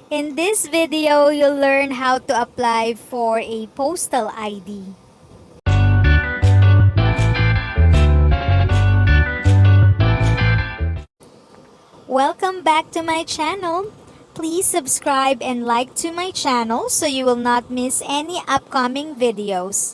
In this video, you'll learn how to apply for a postal ID. Welcome back to my channel. Please subscribe and like to my channel so you will not miss any upcoming videos.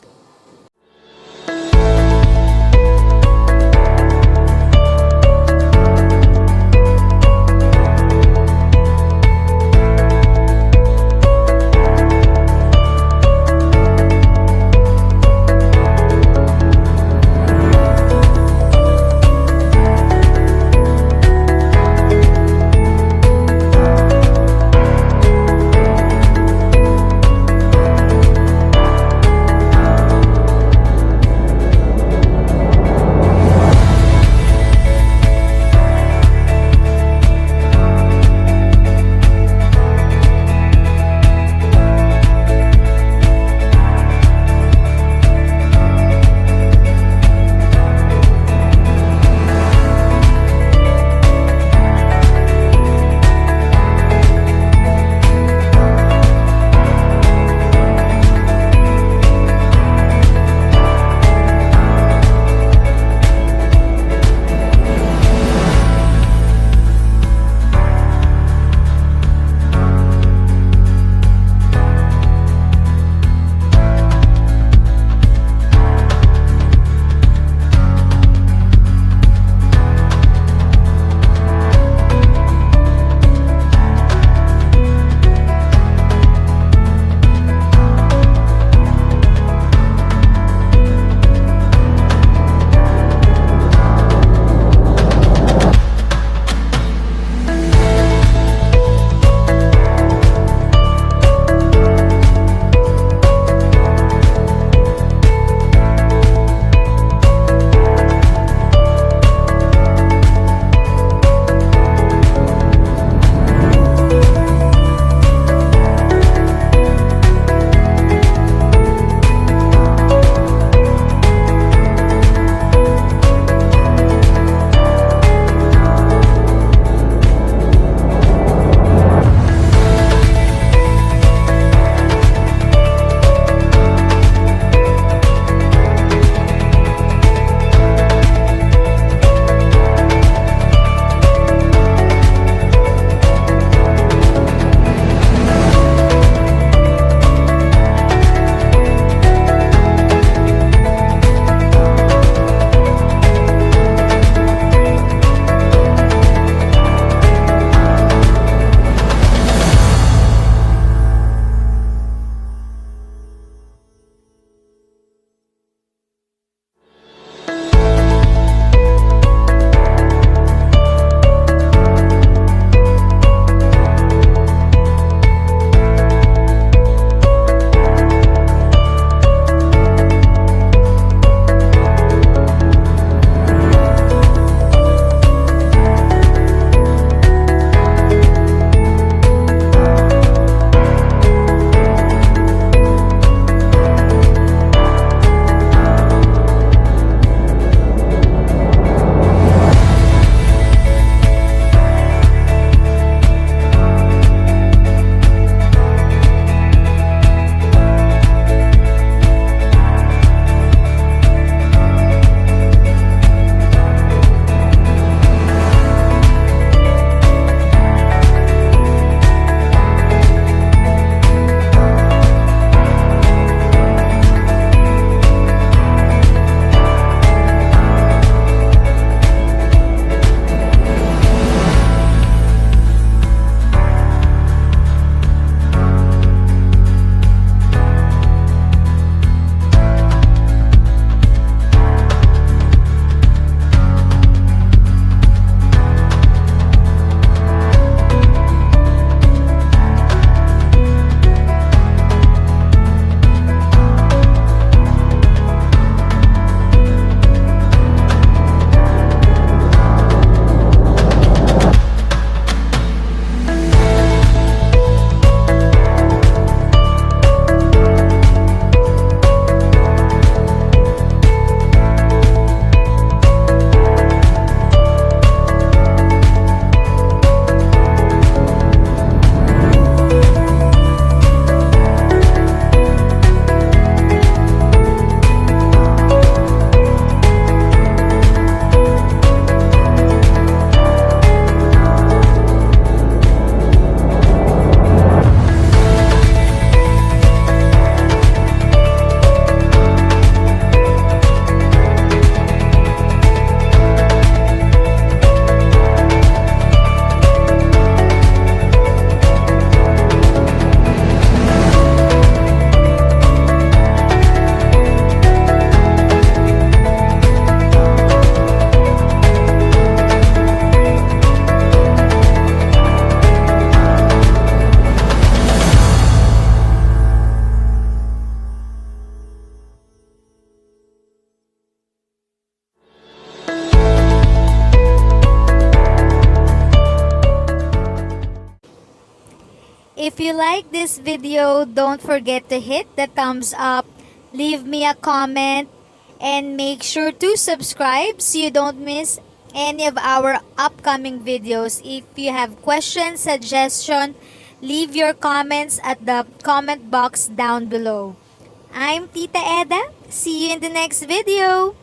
If you like this video, don't forget to hit the thumbs up, leave me a comment, and make sure to subscribe so you don't miss any of our upcoming videos. If you have questions, suggestion, leave your comments at the comment box down below. I'm Tita Eda. See you in the next video.